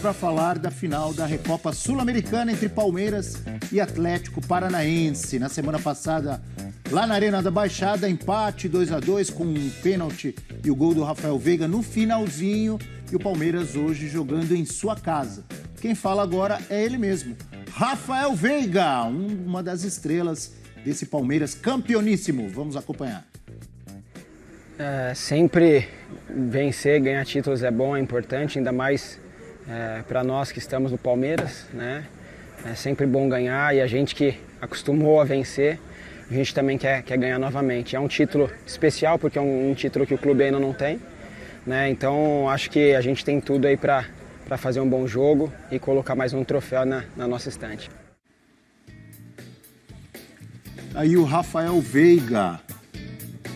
para falar da final da Recopa Sul-Americana entre Palmeiras e Atlético Paranaense. Na semana passada, lá na Arena da Baixada, empate 2-2 com um pênalti e o gol do Rafael Veiga no finalzinho. E o Palmeiras hoje jogando em sua casa. Quem fala agora é ele mesmo, Rafael Veiga, uma das estrelas desse Palmeiras campeoníssimo. Vamos acompanhar. Sempre vencer, ganhar títulos é bom, é importante, ainda mais para nós que estamos no Palmeiras, né? É sempre bom ganhar e a gente que acostumou a vencer, a gente também quer ganhar novamente. É um título especial porque é um título que o clube ainda não tem, né? Então acho que a gente tem tudo aí para fazer um bom jogo e colocar mais um troféu na nossa estante. Aí o Rafael Veiga,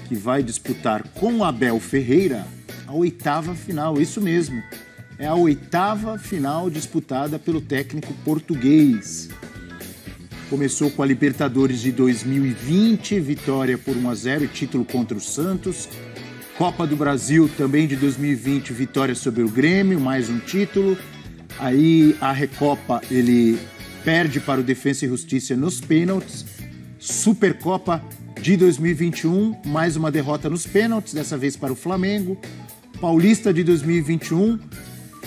que vai disputar com o Abel Ferreira a 8ª final, isso mesmo. É a 8ª final disputada pelo técnico português. Começou com a Libertadores de 2020, vitória por 1-0 e título contra o Santos. Copa do Brasil também de 2020, vitória sobre o Grêmio, mais um título. Aí a Recopa ele perde para o Defensa e Justiça nos pênaltis. Supercopa de 2021, mais uma derrota nos pênaltis, dessa vez para o Flamengo. Paulista de 2021,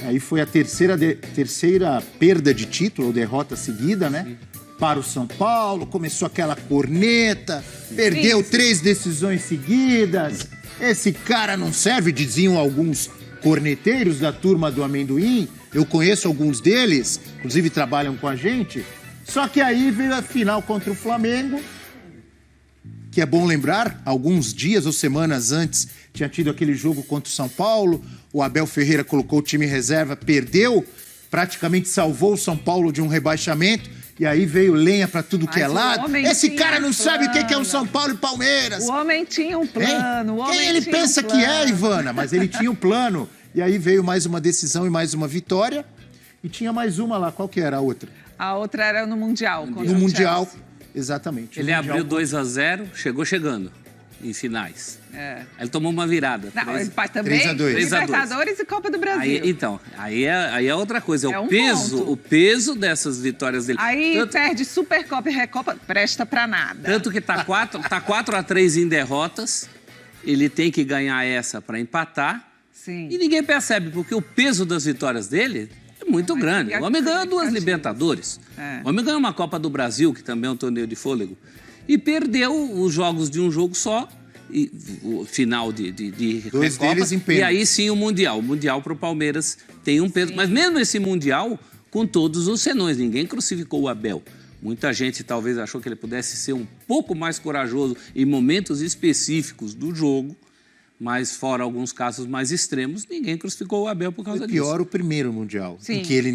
aí foi a terceira perda de título, ou derrota seguida, né? Sim. Para o São Paulo, começou aquela corneta, perdeu 3 decisões seguidas. Esse cara não serve, diziam alguns corneteiros da turma do amendoim. Eu conheço alguns deles, inclusive trabalham com a gente. Só que aí veio a final contra o Flamengo, que é bom lembrar, alguns dias ou semanas antes tinha tido aquele jogo contra o São Paulo, o Abel Ferreira colocou o time em reserva, perdeu, praticamente salvou o São Paulo de um rebaixamento, e aí veio lenha pra tudo que é lado. Esse cara não sabe o que é o São Paulo e Palmeiras. O homem tinha um plano. Quem ele pensa que é, Ivana? Mas ele tinha um plano. E aí veio mais uma decisão e mais uma vitória. E tinha mais uma lá, qual que era a outra? A outra era no Mundial. No Mundial, exatamente. Ele abriu 2-0, chegou em finais. Aí ele tomou uma virada. Não, ele também 3-2. Libertadores e Copa do Brasil. Aí é outra coisa. É o peso dessas vitórias dele. Aí perde Supercopa e Recopa, presta pra nada. Tanto que tá 4-3 em derrotas. Ele tem que ganhar essa pra empatar. Sim. E ninguém percebe, porque o peso das vitórias dele é muito grande. O homem ganhou 2 Libertadores. O homem ganhou uma Copa do Brasil, que também é um torneio de fôlego. E perdeu os jogos de um jogo só, e o final de 2 Recopa, deles em pênalti. E aí sim o Mundial. O Mundial para o Palmeiras tem um peso. Sim. Mas mesmo esse Mundial, com todos os senões, ninguém crucificou o Abel. Muita gente talvez achou que ele pudesse ser um pouco mais corajoso em momentos específicos do jogo, mas fora alguns casos mais extremos, ninguém crucificou o Abel por causa disso. Pior o primeiro Mundial, Sim. em que ele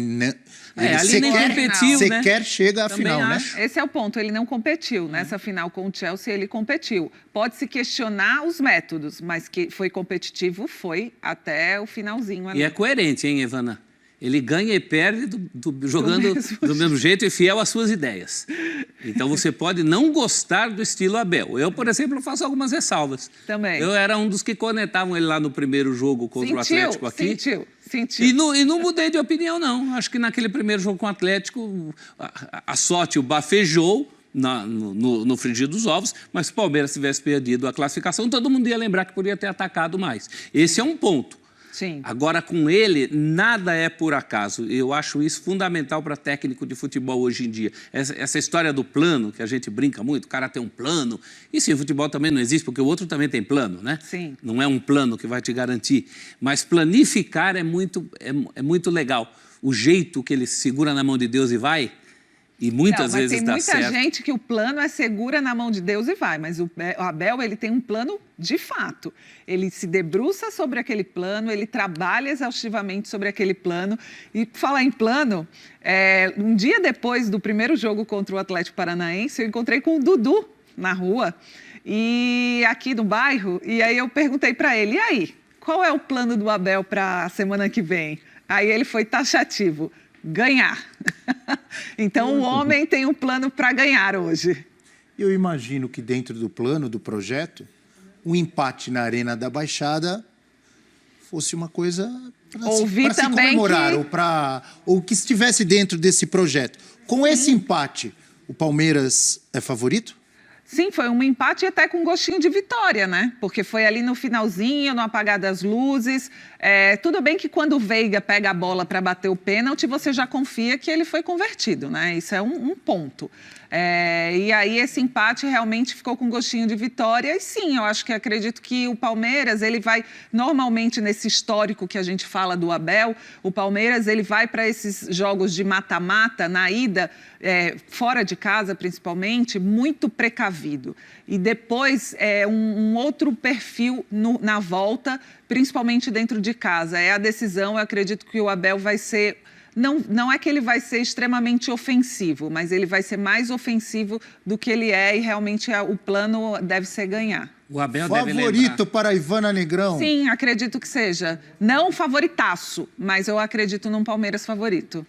ali nem competiu, sequer chega à final, né? Esse é o ponto, ele não competiu. Nessa final com o Chelsea, ele competiu. Pode-se questionar os métodos, mas que foi competitivo, foi até o finalzinho ali. E é coerente, hein, Ivana? Ele ganha e perde jogando do mesmo jeito e fiel às suas ideias. Então você pode não gostar do estilo Abel. Eu, por exemplo, faço algumas ressalvas. Também. Eu era um dos que conectavam ele lá no primeiro jogo contra o Atlético aqui. Sentiu. E não mudei de opinião, não. Acho que naquele primeiro jogo com o Atlético, a sorte o bafejou no frigir dos ovos, mas se o Palmeiras tivesse perdido a classificação, todo mundo ia lembrar que podia ter atacado mais. Esse é um ponto. Sim. Agora, com ele, nada é por acaso. Eu acho isso fundamental para técnico de futebol hoje em dia. Essa história do plano, que a gente brinca muito, o cara tem um plano. Isso em futebol também não existe, porque o outro também tem plano, né? Sim. Não é um plano que vai te garantir. Mas planificar é muito legal. O jeito que ele segura na mão de Deus e vai, e muitas vezes dá certo. Tem muita gente que o plano é segura na mão de Deus e vai, mas o Abel, ele tem um plano de fato. Ele se debruça sobre aquele plano, ele trabalha exaustivamente sobre aquele plano. E falar em plano, um dia depois do primeiro jogo contra o Atlético Paranaense, eu encontrei com o Dudu na rua, e aqui no bairro, e aí eu perguntei para ele, e aí, qual é o plano do Abel para a semana que vem? Aí ele foi taxativo. Ganhar. Então, o homem tem um plano para ganhar hoje. Eu imagino que dentro do plano, do projeto, um empate na Arena da Baixada fosse uma coisa Ouvi para se também comemorar, que- ou que estivesse dentro desse projeto. Com esse empate, o Palmeiras é favorito? Sim, foi um empate até com gostinho de vitória, né? Porque foi ali no finalzinho, no apagar das luzes. Tudo bem que quando o Veiga pega a bola para bater o pênalti, você já confia que ele foi convertido, né? Isso é um ponto. E aí esse empate realmente ficou com gostinho de vitória. E sim, eu acho que acredito que o Palmeiras, ele vai, normalmente nesse histórico que a gente fala do Abel, o Palmeiras ele vai para esses jogos de mata-mata, na ida, fora de casa principalmente, muito precavido. E depois um outro perfil na volta, principalmente dentro de casa. É a decisão, eu acredito que o Abel vai ser... Não é que ele vai ser extremamente ofensivo, mas ele vai ser mais ofensivo do que ele é e realmente o plano deve ser ganhar. O Abel deve Favorito lembrar. para a Ivana Negrão? Sim, acredito que seja. Não favoritaço, mas eu acredito num Palmeiras favorito.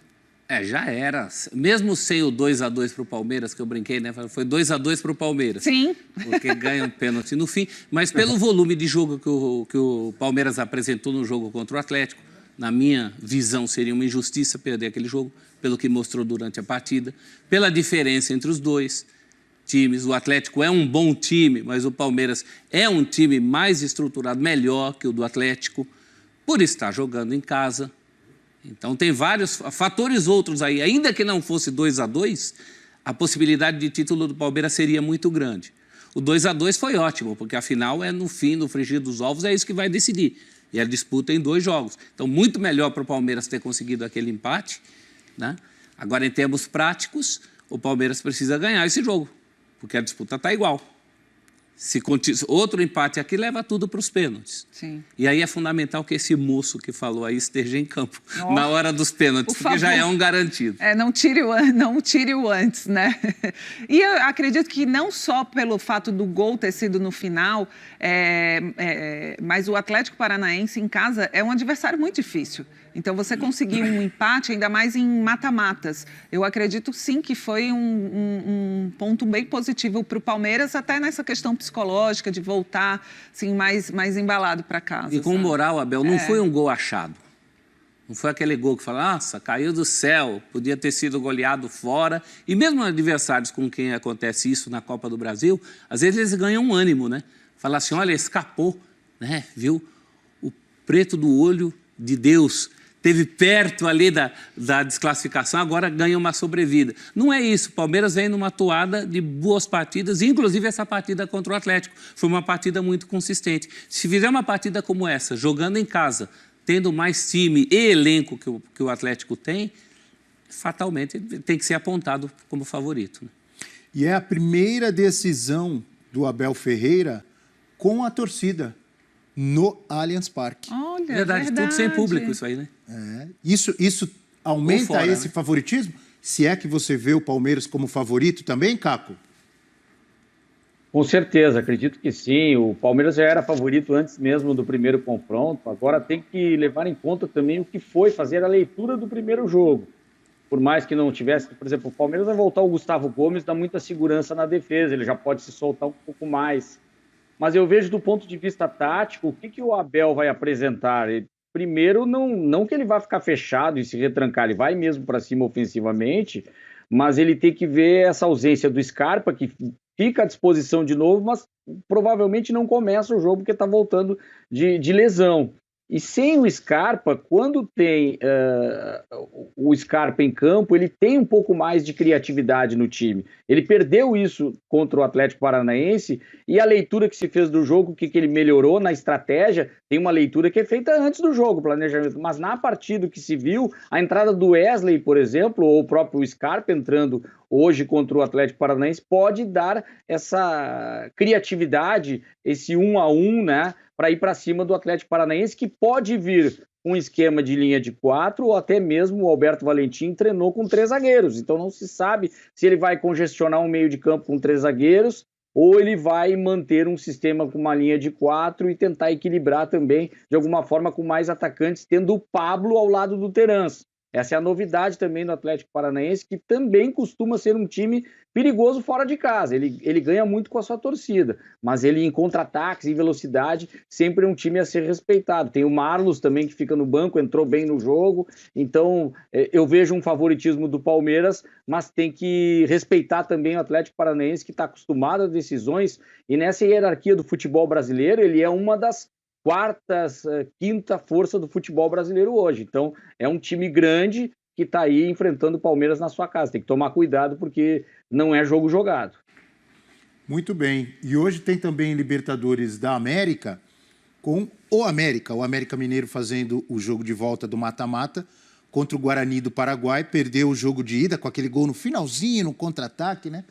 Já era. Mesmo sem o 2-2 para o Palmeiras, que eu brinquei, né? Foi 2-2 para o Palmeiras. Sim. Porque ganha um pênalti no fim. Mas pelo volume de jogo que o Palmeiras apresentou no jogo contra o Atlético, na minha visão, seria uma injustiça perder aquele jogo, pelo que mostrou durante a partida, pela diferença entre os dois times. O Atlético é um bom time, mas o Palmeiras é um time mais estruturado, melhor que o do Atlético, por estar jogando em casa. Então, tem vários fatores outros aí. Ainda que não fosse 2-2, a possibilidade de título do Palmeiras seria muito grande. O 2-2 foi ótimo, porque afinal é no fim, no frigir dos ovos, é isso que vai decidir. E a disputa em 2 jogos. Então, muito melhor para o Palmeiras ter conseguido aquele empate, né? Agora, em termos práticos, o Palmeiras precisa ganhar esse jogo, porque a disputa está igual. Outro empate aqui leva tudo para os pênaltis. Sim. E aí é fundamental que esse moço que falou aí esteja em campo na hora dos pênaltis, Por porque já favor. é um garantido. Não tire o antes, né? E eu acredito que não só pelo fato do gol ter sido no final, mas o Atlético Paranaense em casa é um adversário muito difícil. Então, você conseguir um empate, ainda mais em mata-matas. Eu acredito, sim, que foi um ponto bem positivo para o Palmeiras, até nessa questão psicológica de voltar assim, mais embalado para casa. E com sabe? moral, Abel, não foi um gol achado. Não foi aquele gol que fala, nossa, caiu do céu, podia ter sido goleado fora. E mesmo adversários com quem acontece isso na Copa do Brasil, às vezes eles ganham um ânimo, né? Falar assim, olha, escapou, né? Viu? O preto do olho de Deus esteve perto ali da desclassificação, agora ganha uma sobrevida. Não é isso, o Palmeiras vem numa toada de boas partidas, inclusive essa partida contra o Atlético. Foi uma partida muito consistente. Se fizer uma partida como essa, jogando em casa, tendo mais time e elenco que o Atlético tem, fatalmente tem que ser apontado como favorito, né? E é a primeira decisão do Abel Ferreira com a torcida no Allianz Parque. Olha, Verdade, tudo sem público isso aí, né? Isso aumenta fora, esse né? favoritismo? Se é que você vê o Palmeiras como favorito também, Caco? Com certeza, acredito que sim. O Palmeiras já era favorito antes mesmo do primeiro confronto. Agora tem que levar em conta também o que foi fazer a leitura do primeiro jogo. Por mais que não tivesse, por exemplo, o Palmeiras vai voltar o Gustavo Gomes, dá muita segurança na defesa, ele já pode se soltar um pouco mais. Mas eu vejo do ponto de vista tático, o que o Abel vai apresentar? Primeiro, não que ele vá ficar fechado e se retrancar, ele vai mesmo para cima ofensivamente, mas ele tem que ver essa ausência do Scarpa, que fica à disposição de novo, mas provavelmente não começa o jogo porque está voltando de lesão. E sem o Scarpa, quando tem o Scarpa em campo, ele tem um pouco mais de criatividade no time. Ele perdeu isso contra o Atlético Paranaense e a leitura que se fez do jogo, o que ele melhorou na estratégia, tem uma leitura que é feita antes do jogo, planejamento. Mas na partida que se viu, a entrada do Wesley, por exemplo, ou o próprio Scarpa entrando hoje contra o Atlético Paranaense, pode dar essa criatividade, esse 1-1, né? Para ir para cima do Atlético Paranaense, que pode vir com um esquema de linha de 4, ou até mesmo o Alberto Valentim treinou com 3 zagueiros. Então não se sabe se ele vai congestionar um meio de campo com 3 zagueiros, ou ele vai manter um sistema com uma linha de 4 e tentar equilibrar também, de alguma forma, com mais atacantes, tendo o Pablo ao lado do Terans. Essa é a novidade também do Atlético Paranaense, que também costuma ser um time perigoso fora de casa. Ele ganha muito com a sua torcida, mas ele em contra-ataques, em velocidade, sempre é um time a ser respeitado. Tem o Marlos também, que fica no banco, entrou bem no jogo. Então, eu vejo um favoritismo do Palmeiras, mas tem que respeitar também o Atlético Paranaense, que está acostumado a decisões, e nessa hierarquia do futebol brasileiro, ele é uma das quinta força do futebol brasileiro hoje. Então, é um time grande que está aí enfrentando o Palmeiras na sua casa. Tem que tomar cuidado porque não é jogo jogado. Muito bem. E hoje tem também Libertadores da América com o América Mineiro fazendo o jogo de volta do mata-mata contra o Guarani do Paraguai. Perdeu o jogo de ida com aquele gol no finalzinho, no contra-ataque, né?